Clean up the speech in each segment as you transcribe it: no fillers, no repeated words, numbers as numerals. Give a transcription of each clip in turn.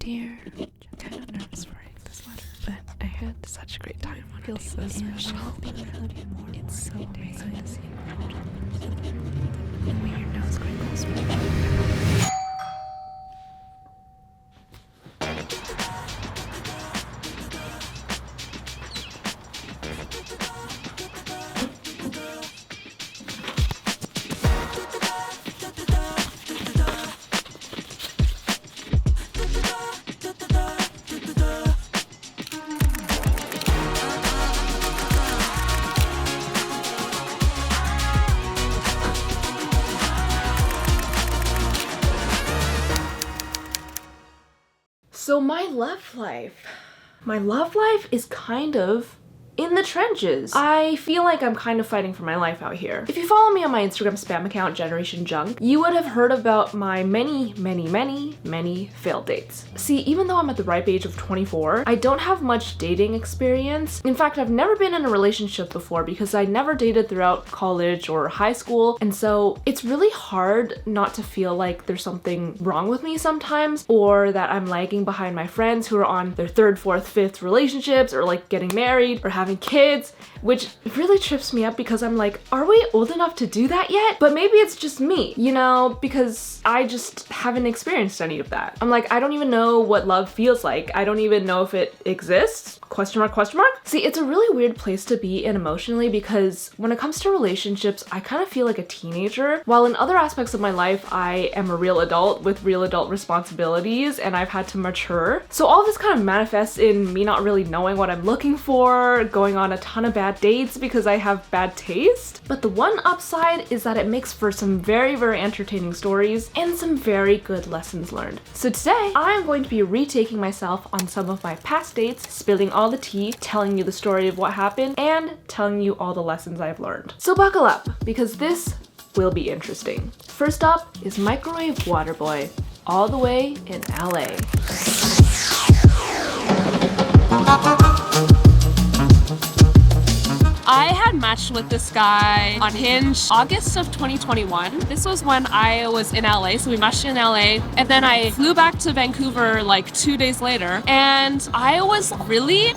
Dear, I'm kind of nervous writing this letter, but I had such a great time. It feels so special. It's so amazing to see the way your nose crinkles when you So my love life is kind of in the trenches. I feel like I'm kind of fighting for my life out here. If you follow me on my Instagram spam account, JENerationDIY, you would have heard about my many failed dates. See, even though I'm at the ripe age of 24, I don't have much dating experience. In fact, I've never been in a relationship before because I never dated throughout college or high school, and so it's really hard not to feel like there's something wrong with me sometimes, or that I'm lagging behind my friends who are on their third, fourth, fifth relationships, or like getting married or having kids, which really trips me up because I'm like, are we old enough to do that yet? But maybe it's just me, you know, because I just haven't experienced any of that. I'm like, I don't even know what love feels like. I don't even know if it exists. Question mark, question mark? See, it's a really weird place to be in emotionally because when it comes to relationships, I kind of feel like a teenager, while in other aspects of my life, I am a real adult with real adult responsibilities and I've had to mature. So all this kind of manifests in me not really knowing what I'm looking for, going on a ton of bad dates because I have bad taste. But the one upside is that it makes for some very entertaining stories and some very good lessons learned. So today, I'm going to be retaking myself on some of my past dates, spilling all the tea, telling you the story of what happened, and telling you all the lessons I've learned. So buckle up, because this will be interesting. First up is Microwave Water Boy, all the way in LA. I had matched with this guy on Hinge August of 2021. This was when I was in LA, so we matched in LA, and then I flew back to Vancouver like 2 days later, and I was really,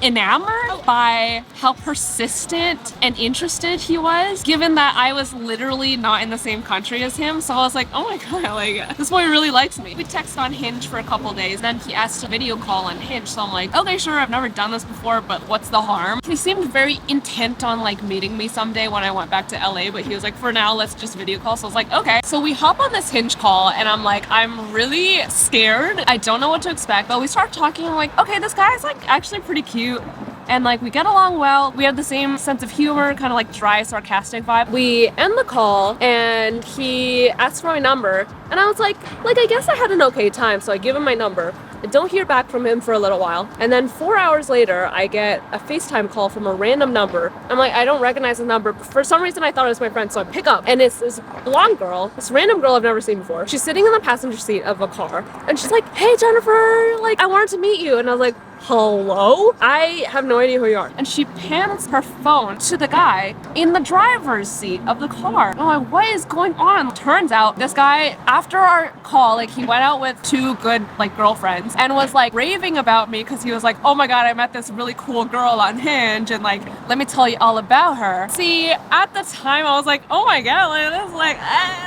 enamored by how persistent and interested he was, given that I was literally not in the same country as him. So I was like, oh my god, like, this boy really likes me. We texted on Hinge for a couple days, then he asked to video call on Hinge, so I'm like, okay, sure, I've never done this before, but what's the harm? He seemed very intent on like meeting me someday when I went back to LA, but he was like, for now, let's just video call. So I was like, okay. So we hop on this Hinge call and I'm like, I'm really scared. I don't know what to expect, but we start talking. I'm like, okay, this guy's like actually pretty cute. And like we get along well. We have the same sense of humor, kind of like dry, sarcastic vibe. We end the call and he asks for my number. And I was like, I guess I had an okay time. So I give him my number. I don't hear back from him for a little while. And then 4 hours later, I get a FaceTime call from a random number. I'm like, I don't recognize the number. But for some reason, I thought it was my friend. So I pick up and it's this blonde girl, this random girl I've never seen before. She's sitting in the passenger seat of a car. And she's like, hey, Jennifer, like, I wanted to meet you. And I was like, hello? I have no idea who you are. And she pans her phone to the guy in the driver's seat of the car. I'm like, what is going on? Turns out this guy, after our call, like he went out with two good like girlfriends and was like raving about me because he was like, oh my god, I met this really cool girl on Hinge and like, let me tell you all about her. See, at the time I was like, oh my god, like this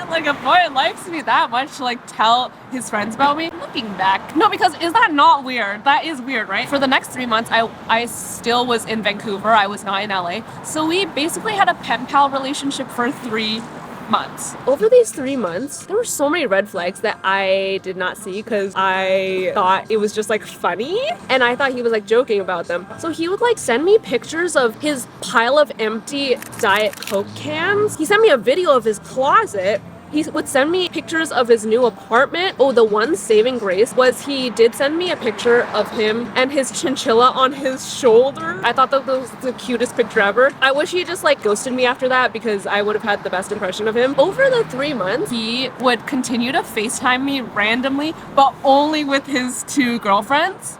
like a boy likes me that much to like tell his friends about me. Looking back, no, because is that not weird? That is weird, right? For the next 3 months, I still was in Vancouver. I was not in LA. So we basically had a pen pal relationship for 3 months. Over these 3 months, there were so many red flags that I did not see because I thought it was just like funny and I thought he was like joking about them. So he would like send me pictures of his pile of empty Diet Coke cans. He sent me a video of his closet. He would send me pictures of his new apartment. Oh, the one saving grace was he did send me a picture of him and his chinchilla on his shoulder. I thought that was the cutest picture ever. I wish he just like ghosted me after that because I would have had the best impression of him. Over the 3 months, he would continue to FaceTime me randomly, but only with his two girlfriends.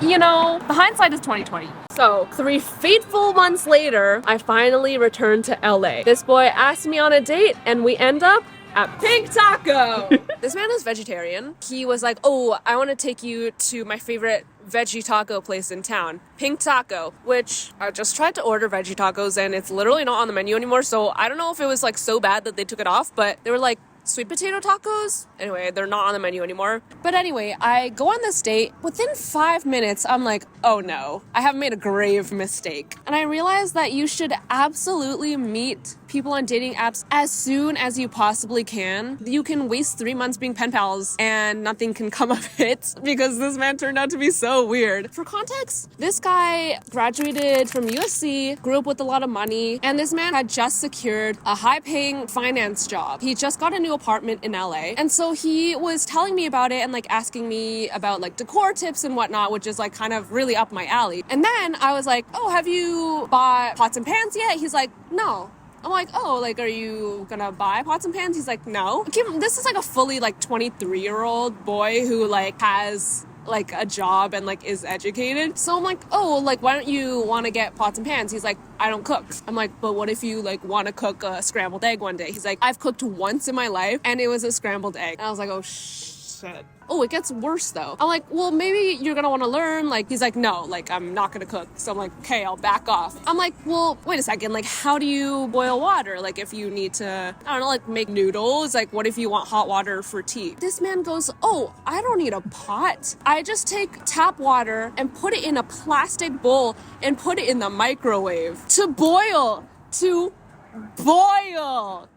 You know, the hindsight is 2020. So 3 fateful months later, I finally returned to LA. This boy asked me on a date and we end up at Pink Taco. This man is vegetarian. He was like, oh, I want to take you to my favorite veggie taco place in town, Pink Taco, which I just tried to order veggie tacos and it's literally not on the menu anymore. So I don't know if it was like so bad that they took it off, but they were like sweet potato tacos. Anyway, they're not on the menu anymore. But anyway, I go on this date. Within 5 minutes, I'm like, oh no, I have made a grave mistake. And I realized that you should absolutely meet people on dating apps as soon as you possibly can. You can waste 3 months being pen pals and nothing can come of it because this man turned out to be so weird. For context, this guy graduated from USC, grew up with a lot of money, and this man had just secured a high-paying finance job. He just got a new apartment in LA. And so he was telling me about it and like asking me about like decor tips and whatnot, which is like kind of really up my alley. And then I was like, oh, have you bought pots and pans yet? He's like, no. I'm like, oh, like, are you gonna buy pots and pans? He's like, no. This is like a fully like 23-year-old boy who like has like a job and like is educated. So I'm like, oh, like, why don't you want to get pots and pans? He's like, I don't cook. I'm like, but what if you like want to cook a scrambled egg one day? He's like, I've cooked once in my life and it was a scrambled egg. And I was like, oh shit. Oh, it gets worse though. I'm like, well, maybe you're gonna want to learn. Like, he's like, no, like, I'm not gonna cook. So I'm like, okay, I'll back off. I'm like, well, wait a second. Like, how do you boil water? Like, if you need to, I don't know, like make noodles, like what if you want hot water for tea? This man goes, oh, I don't need a pot. I just take tap water and put it in a plastic bowl and put it in the microwave to boil.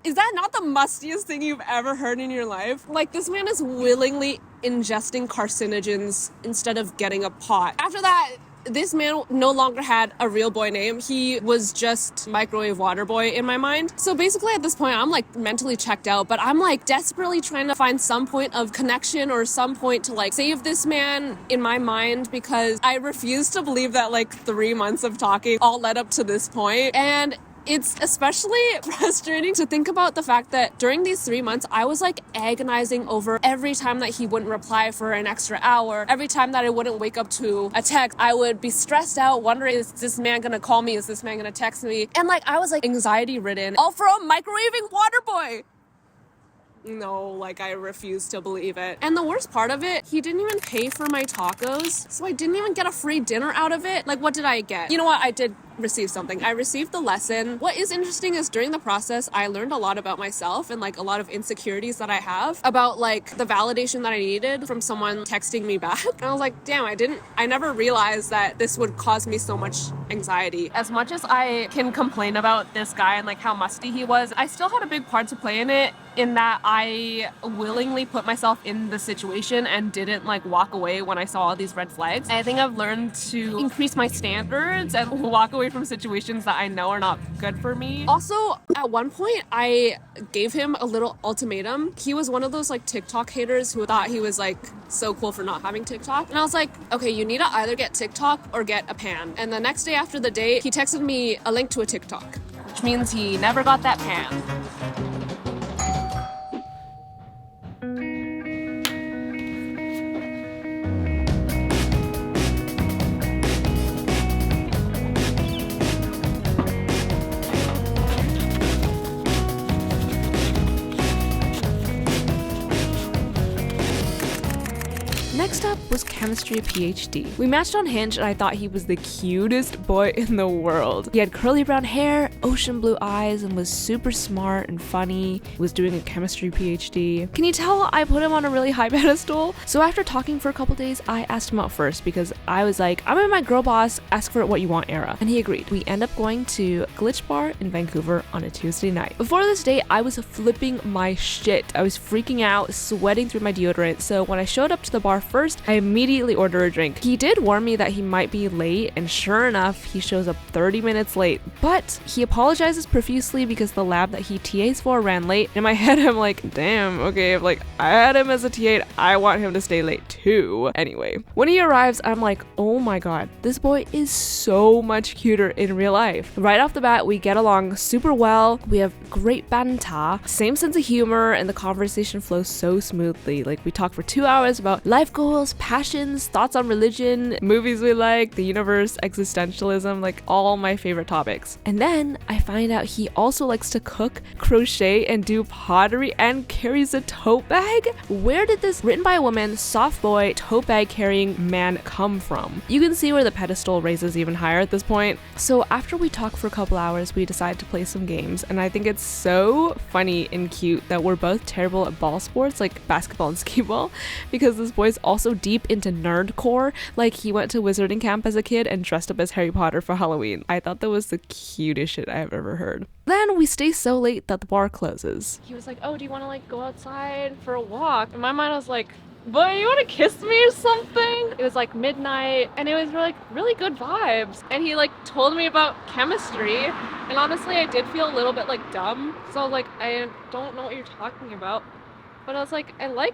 Is that not the mustiest thing you've ever heard in your life? Like, this man is willingly ingesting carcinogens instead of getting a pot. After that, this man no longer had a real boy name. He was just microwave water boy in my mind. So basically at this point, I'm like mentally checked out, but I'm like desperately trying to find some point of connection or some point to like save this man in my mind because I refuse to believe that like 3 months of talking all led up to this point. And it's especially frustrating to think about the fact that during these 3 months, I was like agonizing over every time that he wouldn't reply for an extra hour. Every time that I wouldn't wake up to a text, I would be stressed out, wondering, is this man gonna call me? Is this man gonna text me? And like, I was like anxiety ridden, all for a microwaving water boy. No, like, I refuse to believe it. And the worst part of it, he didn't even pay for my tacos, so I didn't even get a free dinner out of it. Like, what did I get? You know what? I did receive something. I received the lesson. What is interesting is during the process, I learned a lot about myself and like a lot of insecurities that I have about like the validation that I needed from someone texting me back. And I was like, damn, I never realized that this would cause me so much anxiety. As much as I can complain about this guy and like how musty he was, I still had a big part to play in it, in that I willingly put myself in the situation and didn't like walk away when I saw all these red flags. And I think I've learned to increase my standards and walk away from situations that I know are not good for me. Also, at one point, I gave him a little ultimatum. He was one of those like TikTok haters who thought he was like so cool for not having TikTok. And I was like, okay, you need to either get TikTok or get a pan. And the next day after the date, he texted me a link to a TikTok, which means he never got that pan. Next up was chemistry PhD. We matched on Hinge and I thought he was the cutest boy in the world. He had curly brown hair, ocean blue eyes, and was super smart and funny. He was doing a chemistry PhD. Can you tell I put him on a really high pedestal? So after talking for a couple days, I asked him out first because I was like, I'm in my girl boss, ask for what you want era. And he agreed. We end up going to Glitch Bar in Vancouver on a Tuesday night. Before this date, I was flipping my shit. I was freaking out, sweating through my deodorant. So when I showed up to the bar first, I immediately ordered a drink. He did warn me that he might be late, and sure enough, he shows up 30 minutes late. But he apologizes profusely because the lab that he TAs for ran late. In my head, I'm like, damn, okay, if like I had him as a TA, I want him to stay late too. Anyway, when he arrives, I'm like, oh my god, this boy is so much cuter in real life. Right off the bat, we get along super well. We have great banter, same sense of humor, and the conversation flows so smoothly. Like, we talk for 2 hours about life goals, goals, passions, thoughts on religion, movies we like, the universe, existentialism, like all my favorite topics. And then I find out he also likes to cook, crochet, and do pottery, and carries a tote bag. Where did this written by a woman, soft boy, tote bag carrying man come from? You can see where the pedestal raises even higher at this point. So after we talk for a couple hours, we decide to play some games, and I think it's so funny and cute that we're both terrible at ball sports like basketball and skee ball, because this boy's also deep into nerdcore. Like, he went to wizarding camp as a kid and dressed up as Harry Potter for Halloween. I thought that was the cutest shit I've ever heard. Then we stay so late that the bar closes. He was like, oh, do you want to like go outside for a walk? In my mind, I was like, boy, you want to kiss me or something? It was like midnight, and it was like really good vibes. And he like told me about chemistry, and honestly, I did feel a little bit like dumb. So I was like, I don't know what you're talking about. But I was like, I like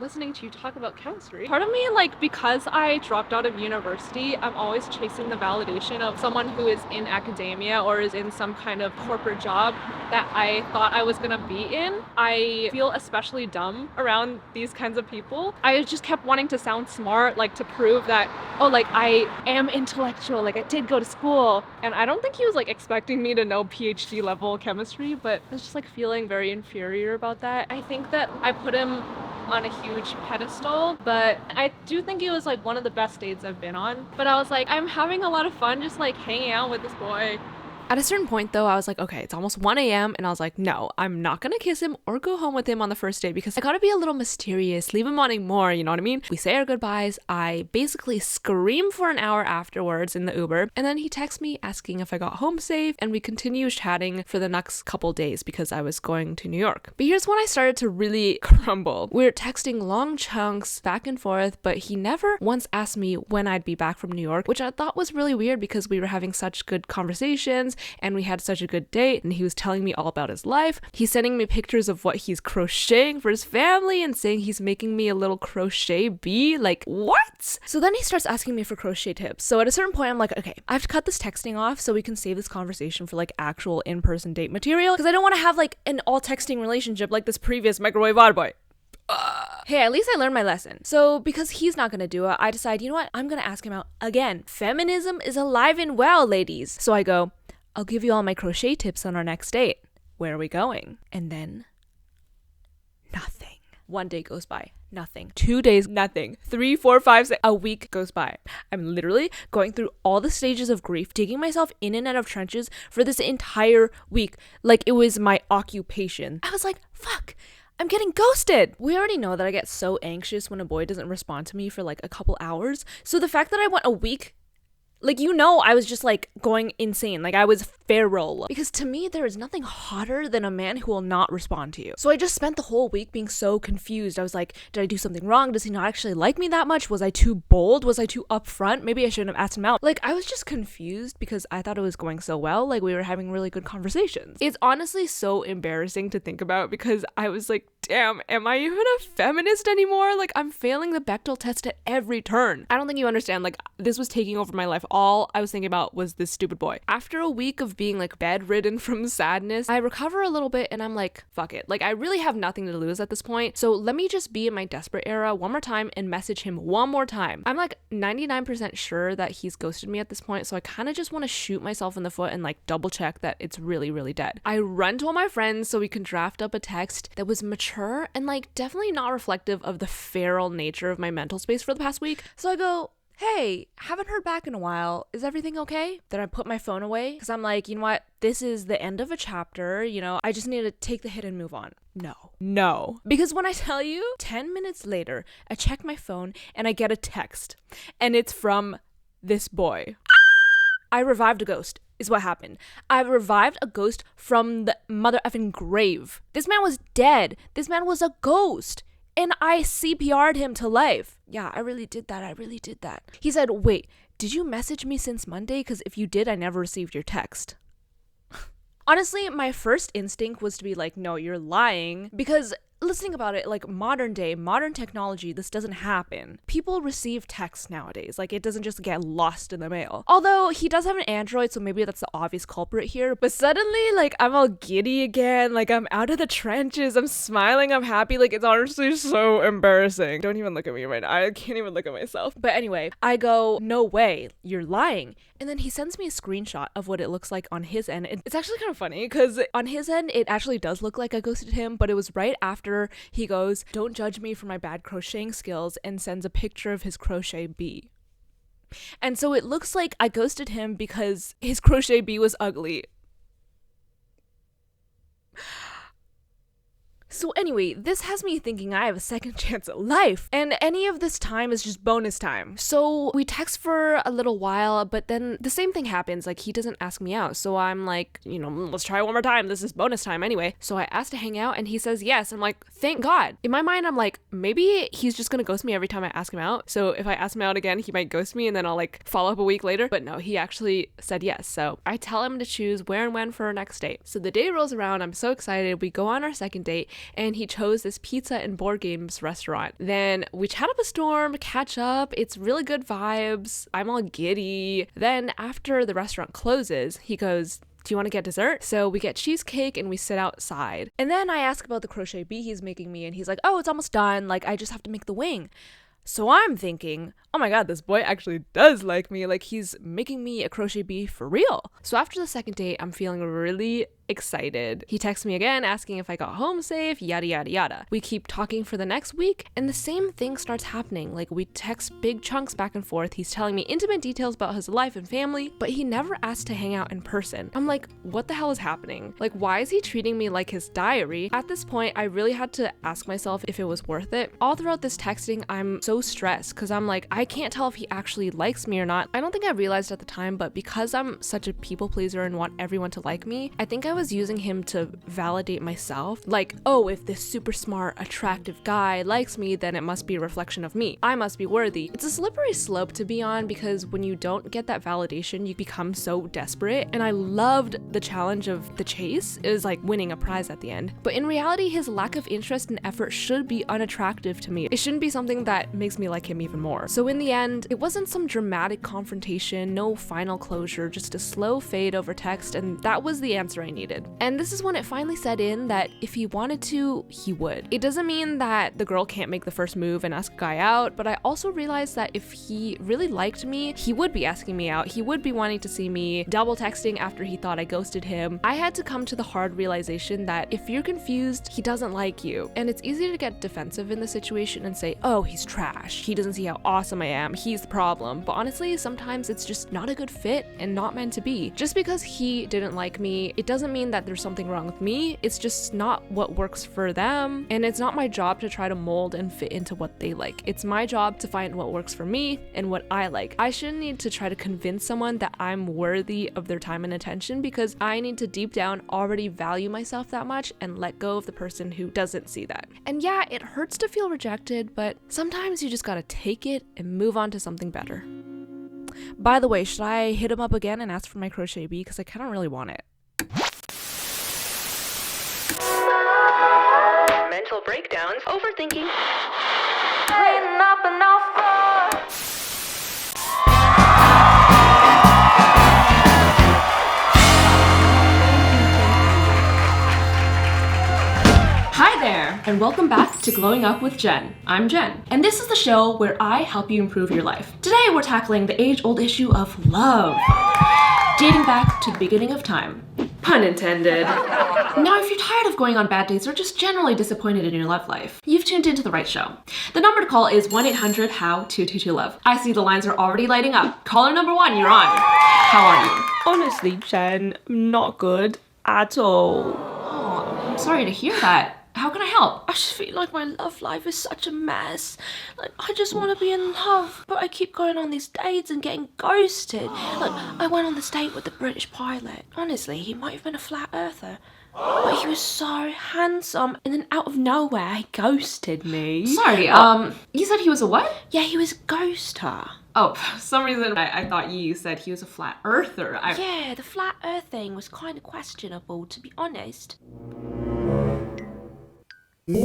listening to you talk about chemistry. Part of me, like, because I dropped out of university, I'm always chasing the validation of someone who is in academia or is in some kind of corporate job that I thought I was gonna be in. I feel especially dumb around these kinds of people. I just kept wanting to sound smart, like to prove that, oh, like I am intellectual, like I did go to school. And I don't think he was like expecting me to know PhD level chemistry, but I was just like feeling very inferior about that. I think that I put him on a huge pedestal, but I do think it was like one of the best dates I've been on. But I was like, I'm having a lot of fun just like hanging out with this boy. At a certain point though, I was like, okay, it's almost 1 a.m. and I was like, no, I'm not gonna kiss him or go home with him on the first date because I gotta be a little mysterious, leave him wanting more, you know what I mean? We say our goodbyes, I basically scream for an hour afterwards in the Uber, and then he texts me asking if I got home safe, and we continue chatting for the next couple days because I was going to New York. But here's when I started to really crumble. We were texting long chunks back and forth, but he never once asked me when I'd be back from New York, which I thought was really weird because we were having such good conversations and we had such a good date, and he was telling me all about his life. He's sending me pictures of what he's crocheting for his family and saying he's making me a little crochet bee. Like, what? So then he starts asking me for crochet tips. So at a certain point, I'm like, okay, I have to cut this texting off so we can save this conversation for like actual in-person date material, because I don't want to have like an all texting relationship like this previous microwave odd boy. Hey, at least I learned my lesson. So because he's not gonna do it, I decide, you know what? I'm gonna ask him out again. Feminism is alive and well, ladies. So I go, I'll give you all my crochet tips on our next date. Where are we going? And then nothing. 1 day goes by, nothing. 2 days, nothing. 3, 4, 5, 6, a week goes by. I'm literally going through all the stages of grief, digging myself in and out of trenches for this entire week, like it was my occupation. I was like, fuck, I'm getting ghosted. We already know that I get so anxious when a boy doesn't respond to me for like a couple hours. So the fact that I went a week, like, you know, I was just like going insane. Like, I was feral. Because to me, there is nothing hotter than a man who will not respond to you. So I just spent the whole week being so confused. I was like, did I do something wrong? Does he not actually like me that much? Was I too bold? Was I too upfront? Maybe I shouldn't have asked him out. Like, I was just confused because I thought it was going so well. Like, we were having really good conversations. It's honestly so embarrassing to think about because I was like, damn, am I even a feminist anymore? Like, I'm failing the Bechdel test at every turn. I don't think you understand. Like, this was taking over my life. All I was thinking about was this stupid boy. After a week of being like bedridden from sadness, I recover a little bit and I'm like, fuck it. Like, I really have nothing to lose at this point. So let me just be in my desperate era one more time and message him one more time. I'm like 99% sure that he's ghosted me at this point. So I kind of just want to shoot myself in the foot and like double check that it's really, really dead. I run to all my friends so we can draft up a text that was mature and like definitely not reflective of the feral nature of my mental space for the past week. So I go, hey, haven't heard back in a while. Is everything okay? Then I put my phone away because I'm like, you know what? This is the end of a chapter. You know, I just need to take the hit and move on. No. Because when I tell you, 10 minutes later, I check my phone and I get a text. And it's from this boy. I revived a ghost, is what happened. I revived a ghost from the mother effing grave. This man was dead. This man was a ghost. And I CPR'd him to life. Yeah, I really did that. He said, wait, did you message me since Monday? Because if you did, I never received your text. Honestly, my first instinct was to be like, no, you're lying. Because let's think about it, like modern day, modern technology, this doesn't happen. People receive texts nowadays. Like, it doesn't just get lost in the mail. Although he does have an Android, so maybe that's the obvious culprit here. But suddenly, like, I'm all giddy again. Like, I'm out of the trenches. I'm smiling. I'm happy. Like, it's honestly so embarrassing. Don't even look at me right now. I can't even look at myself. But anyway, I go, no way, you're lying. And then he sends me a screenshot of what it looks like on his end. It's actually kind of funny because on his end, it actually does look like I ghosted him, but it was right after he goes, don't judge me for my bad crocheting skills, and sends a picture of his crochet bee. And so it looks like I ghosted him because his crochet bee was ugly. So anyway, this has me thinking I have a second chance at life, and any of this time is just bonus time. So we text for a little while, but then the same thing happens. Like, he doesn't ask me out. So I'm like, let's try one more time. This is bonus time anyway. So I asked to hang out and he says yes. I'm like, thank God. In my mind, I'm like, maybe he's just gonna ghost me every time I ask him out. So if I ask him out again, he might ghost me and then I'll like follow up a week later. But no, he actually said yes. So I tell him to choose where and when for our next date. So the day rolls around. I'm so excited. We go on our second date, and he chose this pizza and board games restaurant. Then we chat up a storm, catch up. It's really good vibes. I'm all giddy. Then after the restaurant closes, he goes, do you want to get dessert? So we get cheesecake and we sit outside. And then I ask about the crochet bee he's making me, and he's like, oh, it's almost done. Like, I just have to make the wing. So I'm thinking, oh my God, this boy actually does like me. Like, he's making me a crochet bee for real. So after the second date, I'm feeling really excited. He texts me again asking if I got home safe, yada yada yada. We keep talking for the next week, and the same thing starts happening. Like, we text big chunks back and forth. He's telling me intimate details about his life and family, but he never asked to hang out in person. I'm like, what the hell is happening? Like, why is he treating me like his diary? At this point, I really had to ask myself if it was worth it. All throughout this texting, I'm so stressed because I'm like, I can't tell if he actually likes me or not. I don't think I realized at the time, but because I'm such a people pleaser and want everyone to like me, I think I was using him to validate myself. Like, oh, if this super smart, attractive guy likes me, then it must be a reflection of me. I must be worthy. It's a slippery slope to be on because when you don't get that validation, you become so desperate. And I loved the challenge of the chase. It was like winning a prize at the end. But in reality, his lack of interest and effort should be unattractive to me. It shouldn't be something that makes me like him even more. So in the end, it wasn't some dramatic confrontation, no final closure, just a slow fade over text, and that was the answer I needed. And this is when it finally set in that if he wanted to, he would. It doesn't mean that the girl can't make the first move and ask a guy out, but I also realized that if he really liked me, he would be asking me out. He would be wanting to see me, double texting after he thought I ghosted him. I had to come to the hard realization that if you're confused, he doesn't like you. And it's easy to get defensive in the situation and say, oh, he's trash. He doesn't see how awesome I am. He's the problem. But honestly, sometimes it's just not a good fit and not meant to be. Just because he didn't like me, it doesn't mean that there's something wrong with me. It's just not what works for them. And it's not my job to try to mold and fit into what they like. It's my job to find what works for me and what I like. I shouldn't need to try to convince someone that I'm worthy of their time and attention because I need to deep down already value myself that much and let go of the person who doesn't see that. And yeah, it hurts to feel rejected, but sometimes you just gotta take it and move on to something better. By the way, should I hit him up again and ask for my crochet bee? Because I kind of really want it. Mental breakdowns, overthinking. Hi there, and welcome back to Glowing Up with Jen. I'm Jen, and this is the show where I help you improve your life. Today we're tackling the age-old issue of love, dating back to the beginning of time. Pun intended. Now, if you're tired of going on bad dates or just generally disappointed in your love life, you've tuned into the right show. The number to call is 1-800-HOW-222-LOVE. I see the lines are already lighting up. Caller number 1, you're on. How are you? Honestly, Jen, not good at all. Oh, I'm sorry to hear that. How can I help? I just feel like my love life is such a mess. Like, I just want to be in love, but I keep going on these dates and getting ghosted. Like, I went on this date with the British pilot. Honestly, he might have been a flat earther. But he was so handsome, and then out of nowhere, he ghosted me. Sorry, you said he was a what? Yeah, he was a ghoster. Oh, for some reason I thought you said he was a flat earther. Yeah, the flat earth thing was kind of questionable, to be honest. You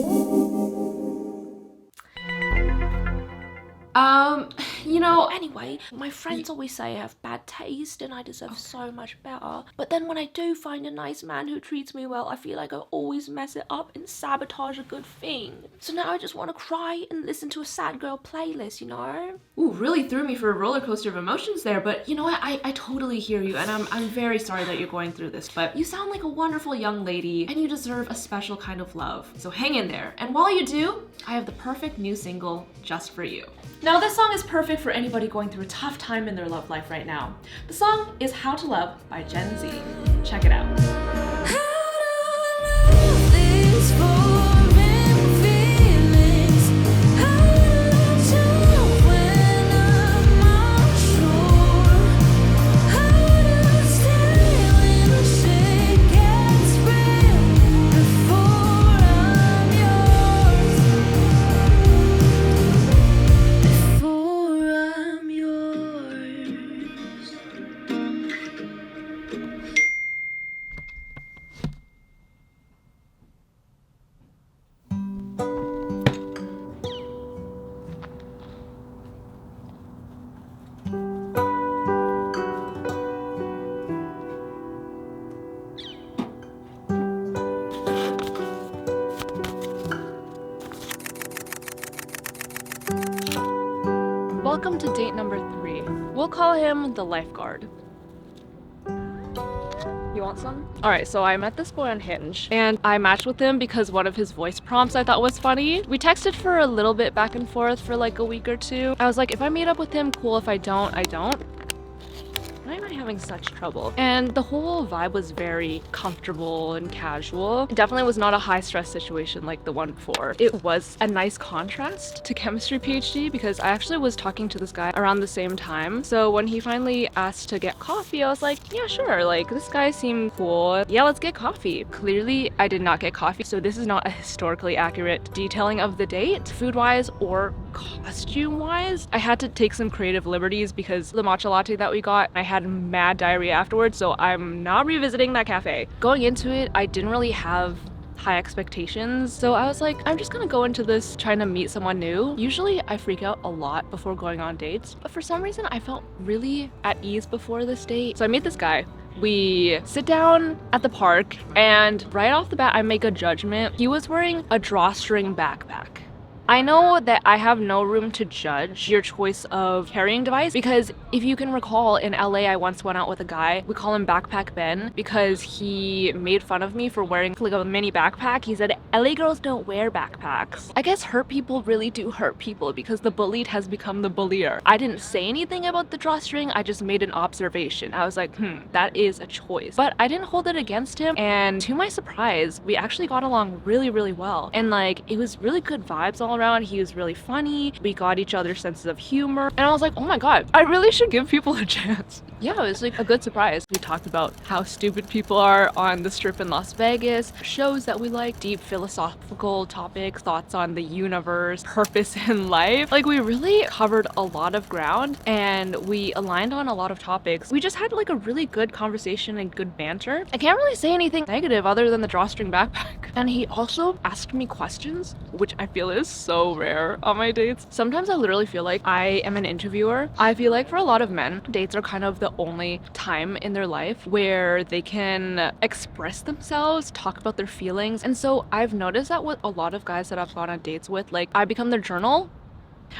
know, anyway, my friends always say I have bad taste and I deserve so much better. But then when I do find a nice man who treats me well, I feel like I always mess it up and sabotage a good thing. So now I just want to cry and listen to a sad girl playlist, you know? Ooh, really threw me for a roller coaster of emotions there, but you know what? I totally hear you, and I'm very sorry that you're going through this, but you sound like a wonderful young lady and you deserve a special kind of love. So hang in there. And while you do, I have the perfect new single just for you. Now, this song is perfect for anybody going through a tough time in their love life right now. The song is How to Love by Gen Z. Check it out. Welcome to date number 3. We'll call him the lifeguard. You want some? Alright, so I met this boy on Hinge, and I matched with him because one of his voice prompts I thought was funny. We texted for a little bit back and forth for like a week or two. I was like, if I meet up with him, cool. If I don't, I don't. Why am I having such trouble? And the whole vibe was very comfortable and casual. It definitely was not a high stress situation like the one before. It was a nice contrast to chemistry PhD because I actually was talking to this guy around the same time. So when he finally asked to get coffee, I was like, yeah, sure. Like, this guy seemed cool. Yeah, let's get coffee. Clearly, I did not get coffee. So this is not a historically accurate detailing of the date, food-wise or costume-wise. I had to take some creative liberties because the matcha latte that we got, I had mad diarrhea afterwards, so I'm not revisiting that cafe. Going into it, I didn't really have high expectations, so I was like, I'm just gonna go into this trying to meet someone new. Usually I freak out a lot before going on dates, but for some reason I felt really at ease before this date. So I meet this guy. We sit down at the park, and right off the bat I make a judgment. He was wearing a drawstring backpack. I know that I have no room to judge your choice of carrying device because if you can recall, in LA I once went out with a guy. We call him Backpack Ben because he made fun of me for wearing like a mini backpack. He said LA girls don't wear backpacks. I guess hurt people really do hurt people because the bullied has become the bullier. I didn't say anything about the drawstring, I just made an observation. I was like, that is a choice. But I didn't hold it against him, and to my surprise, we actually got along really, really well. And like, it was really good vibes all around. He was really funny. We got each other's senses of humor. And I was like, oh my god, I really should give people a chance. Yeah, it was like a good surprise. We talked about how stupid people are on the strip in Las Vegas, shows that we like, deep philosophical topics, thoughts on the universe, purpose in life. Like, we really covered a lot of ground and we aligned on a lot of topics. We just had like a really good conversation and good banter. I can't really say anything negative other than the drawstring backpack. And he also asked me questions, which I feel is so rare on my dates. Sometimes I literally feel like I am an interviewer. I feel like for a lot of men, dates are kind of the only time in their life where they can express themselves, talk about their feelings. And so I've noticed that with a lot of guys that I've gone on dates with, like, I become their journal.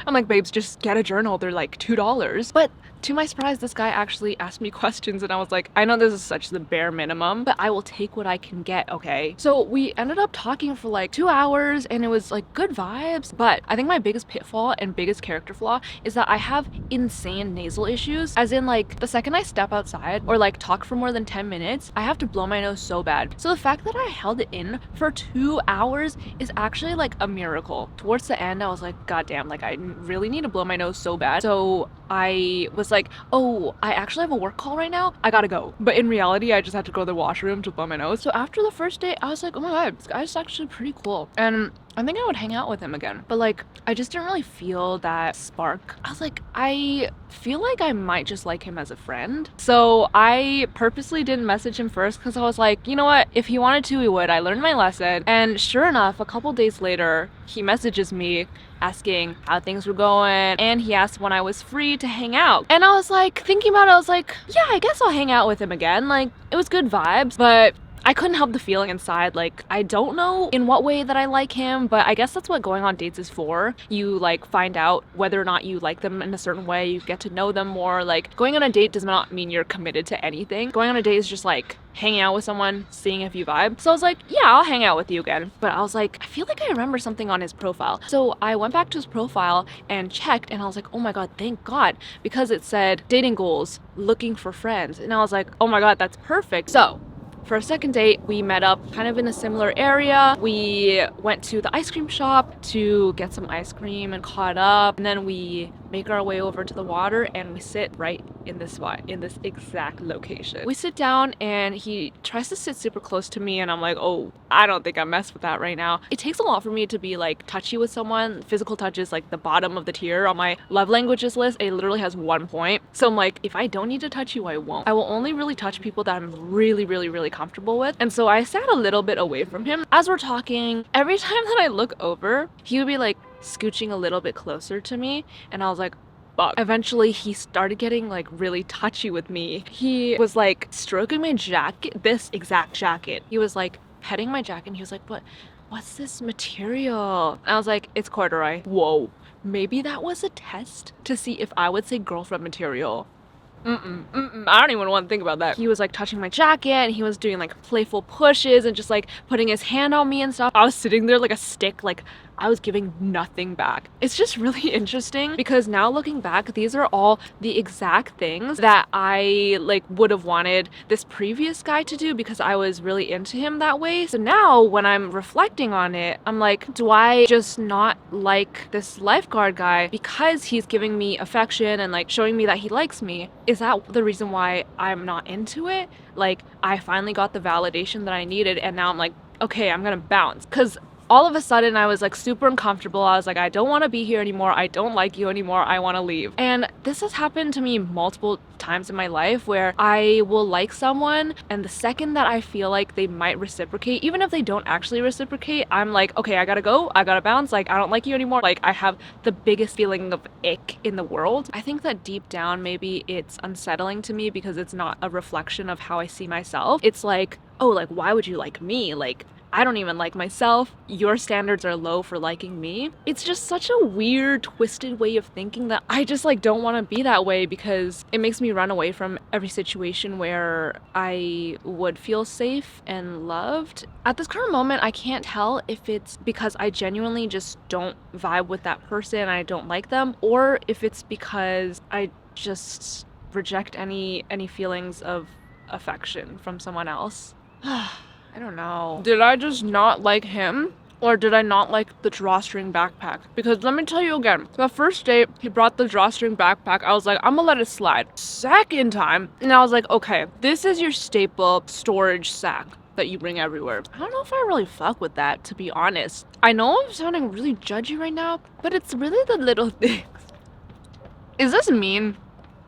I'm like, babes, just get a journal. They're like $2. But to my surprise, this guy actually asked me questions and I was like, I know this is such the bare minimum, but I will take what I can get, okay? So we ended up talking for like 2 hours and it was like good vibes. But I think my biggest pitfall and biggest character flaw is that I have insane nasal issues. As in, like, the second I step outside or like talk for more than 10 minutes, I have to blow my nose so bad. So the fact that I held it in for 2 hours is actually like a miracle. Towards the end, I was like, god damn, like I really need to blow my nose so bad. So I was like, oh, I actually have a work call right now. I gotta go. But in reality, I just had to go to the washroom to blow my nose. So after the first date, I was like, oh my god, this guy's actually pretty cool. And I think I would hang out with him again. But like, I just didn't really feel that spark. I was like, I feel like I might just like him as a friend. So I purposely didn't message him first because I was like, you know what? If he wanted to, he would. I learned my lesson. And sure enough, a couple days later, he messages me asking how things were going, and he asked when I was free to hang out. And I was like, thinking about it, I was like, yeah, I guess I'll hang out with him again. Like, it was good vibes, but I couldn't help the feeling inside. Like, I don't know in what way that I like him, but I guess that's what going on dates is for. You like find out whether or not you like them in a certain way. You get to know them more. Like, going on a date does not mean you're committed to anything. Going on a date is just like hanging out with someone, seeing if you vibe. So I was like, yeah, I'll hang out with you again. But I was like, I feel like I remember something on his profile. So I went back to his profile and checked, and I was like, oh my god, thank god, because it said dating goals, looking for friends. And I was like, oh my god, that's perfect. So for a second date, we met up kind of in a similar area. We went to the ice cream shop to get some ice cream and caught up. And then we make our way over to the water and we sit right in this spot, in this exact location. We sit down and he tries to sit super close to me and I'm like, oh, I don't think I messed with that right now. It takes a lot for me to be like touchy with someone. Physical touch is like the bottom of the tier on my love languages list. It literally has 1 point. So I'm like, if I don't need to touch you, I won't. I will only really touch people that I'm really comfortable with. And so I sat a little bit away from him. As we're talking, every time that I look over, he would be like scooching a little bit closer to me, and I was like, fuck. Eventually he started getting like really touchy with me. He was like stroking my jacket, this exact jacket. He was like petting my jacket and he was like, what's this material? And I was like, it's corduroy. Whoa, maybe that was a test to see if I would say girlfriend material. I don't even want to think about that. He was like touching my jacket and he was doing like playful pushes and just like putting his hand on me and stuff. I was sitting there like a stick, like I was giving nothing back. It's just really interesting because now looking back, these are all the exact things that I like would have wanted this previous guy to do because I was really into him that way. So now when I'm reflecting on it, I'm like, do I just not like this lifeguard guy because he's giving me affection and like showing me that he likes me? Is that the reason why I'm not into it? Like, I finally got the validation that I needed and now I'm like, okay, I'm gonna bounce. Because all of a sudden I was like super uncomfortable. I was like, I don't want to be here anymore. I don't like you anymore. I want to leave. And this has happened to me multiple times in my life where I will like someone and the second that I feel like they might reciprocate, even if they don't actually reciprocate, I'm like, okay, I gotta go. I gotta bounce. Like, I don't like you anymore. Like, I have the biggest feeling of ick in the world. I think that deep down, maybe it's unsettling to me because it's not a reflection of how I see myself. It's like, oh, like, why would you like me? Like, I don't even like myself. Your standards are low for liking me. It's just such a weird, twisted way of thinking that I just like don't want to be that way because it makes me run away from every situation where I would feel safe and loved. At this current moment, I can't tell if it's because I genuinely just don't vibe with that person, I don't like them, or if it's because I just reject any feelings of affection from someone else. I don't know. Did I just not like him? Or did I not like the drawstring backpack? Because let me tell you again, the first date, he brought the drawstring backpack. I was like, I'm gonna let it slide. Second time, and I was like, okay, this is your staple storage sack that you bring everywhere. I don't know if I really fuck with that, to be honest. I know I'm sounding really judgy right now, but it's really the little things. Is this mean?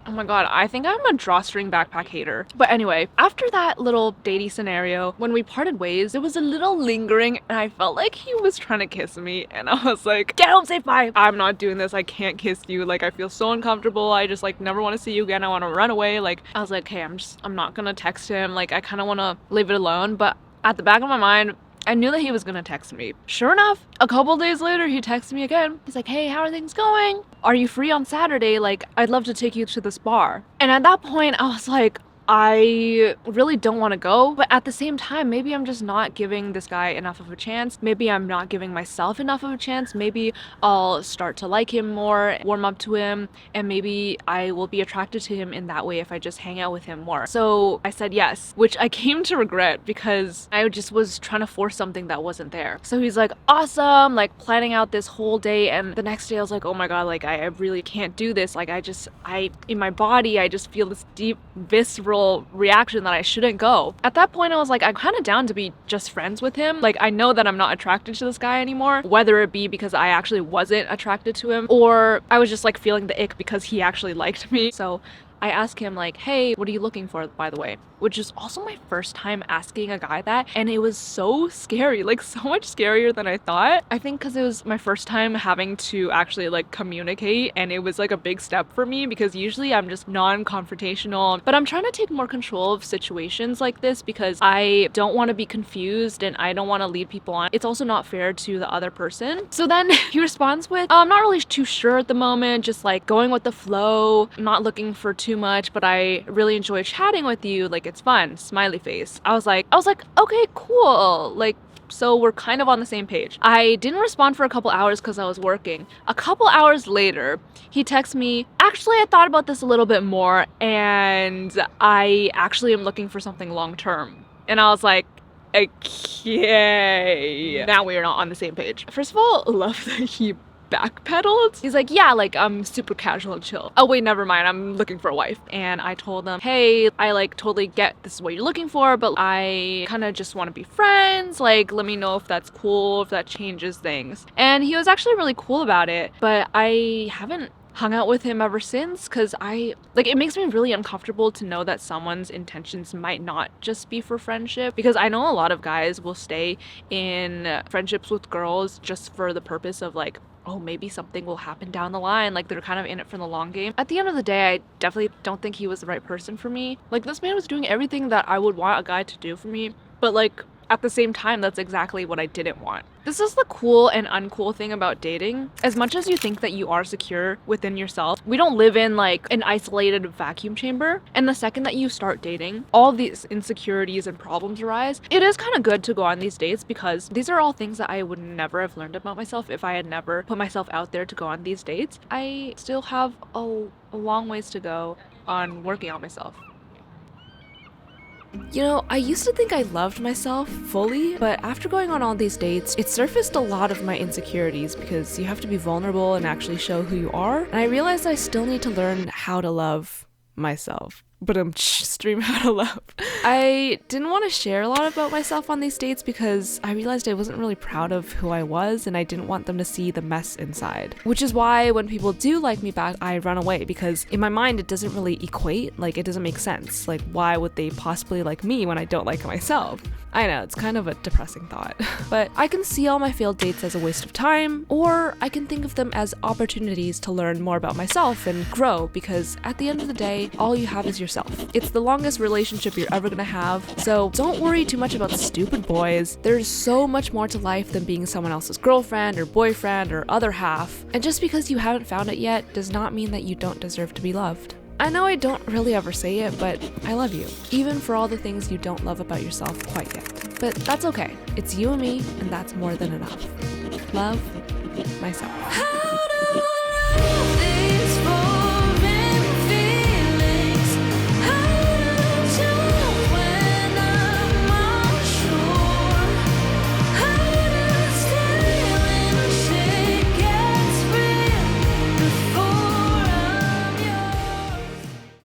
Oh my god, I think I'm a drawstring backpack hater. But anyway, after that little datey scenario, when we parted ways, it was a little lingering and I felt like he was trying to kiss me and I was like, get home safe, bye. I'm not doing this, I can't kiss you. Like, I feel so uncomfortable. I just like never want to see you again. I want to run away. Like, I was like, okay, I'm not gonna text him. Like, I kind of want to leave it alone. But at the back of my mind, I knew that he was gonna text me. Sure enough, a couple days later, he texted me again. He's like, hey, how are things going? Are you free on Saturday? Like, I'd love to take you to this bar. And at that point, I was like, I really don't want to go, but at the same time, maybe I'm just not giving this guy enough of a chance. Maybe I'm not giving myself enough of a chance. Maybe I'll start to like him more, warm up to him, and maybe I will be attracted to him in that way if I just hang out with him more. So I said yes, which I came to regret because I just was trying to force something that wasn't there. So he's like, awesome, like planning out this whole day, and the next day I was like, oh my god, like I really can't do this. Like I in my body, I just feel this deep visceral reaction that I shouldn't go. At that point, I was like, I'm kind of down to be just friends with him. Like, I know that I'm not attracted to this guy anymore, whether it be because I actually wasn't attracted to him or I was just like feeling the ick because he actually liked me. So I asked him like, hey, what are you looking for, by the way? Which is also my first time asking a guy that, and it was so scary, like so much scarier than I thought. I think because it was my first time having to actually like communicate, and it was like a big step for me because usually I'm just non-confrontational, but I'm trying to take more control of situations like this because I don't want to be confused and I don't want to lead people on. It's also not fair to the other person. So then he responds with, I'm not really too sure at the moment, just like going with the flow, I'm not looking for too much, but I really enjoy chatting with you, like it's fun, smiley face. I was like, okay, cool, like so we're kind of on the same page. I didn't respond for a couple hours because I was working. A couple hours later, he texts me, actually I thought about this a little bit more and I actually am looking for something long term. And I was like, okay, now we are not on the same page. First of all, love that he backpedaled. He's like, yeah, like I'm super casual and chill. Oh wait, never mind, I'm looking for a wife. And I told him, hey, I like totally get this is what you're looking for, but I kind of just want to be friends. Like, let me know if that's cool, if that changes things. And he was actually really cool about it, but I haven't hung out with him ever since because it makes me really uncomfortable to know that someone's intentions might not just be for friendship, because I know a lot of guys will stay in friendships with girls just for the purpose of like, oh, maybe something will happen down the line. Like they're kind of in it for the long game. At the end of the day, I definitely don't think he was the right person for me. Like this man was doing everything that I would want a guy to do for me, but like at the same time, that's exactly what I didn't want. This is the cool and uncool thing about dating. As much as you think that you are secure within yourself, we don't live in like an isolated vacuum chamber. And the second that you start dating, all these insecurities and problems arise. It is kind of good to go on these dates because these are all things that I would never have learned about myself if I had never put myself out there to go on these dates. I still have a long ways to go on working on myself. You know, I used to think I loved myself fully, but after going on all these dates, it surfaced a lot of my insecurities because you have to be vulnerable and actually show who you are. And I realized I still need to learn how to love myself. But I'm stream how to love. I didn't want to share a lot about myself on these dates because I realized I wasn't really proud of who I was and I didn't want them to see the mess inside. Which is why when people do like me back, I run away because in my mind it doesn't really equate, like it doesn't make sense. Like why would they possibly like me when I don't like myself? I know, it's kind of a depressing thought. But I can see all my failed dates as a waste of time, or I can think of them as opportunities to learn more about myself and grow, because at the end of the day, all you have is yourself. It's the longest relationship you're ever gonna have, so don't worry too much about stupid boys. There's so much more to life than being someone else's girlfriend or boyfriend or other half. And just because you haven't found it yet does not mean that you don't deserve to be loved. I know I don't really ever say it, but I love you, even for all the things you don't love about yourself quite yet. But that's okay. It's you and me, and that's more than enough. Love myself.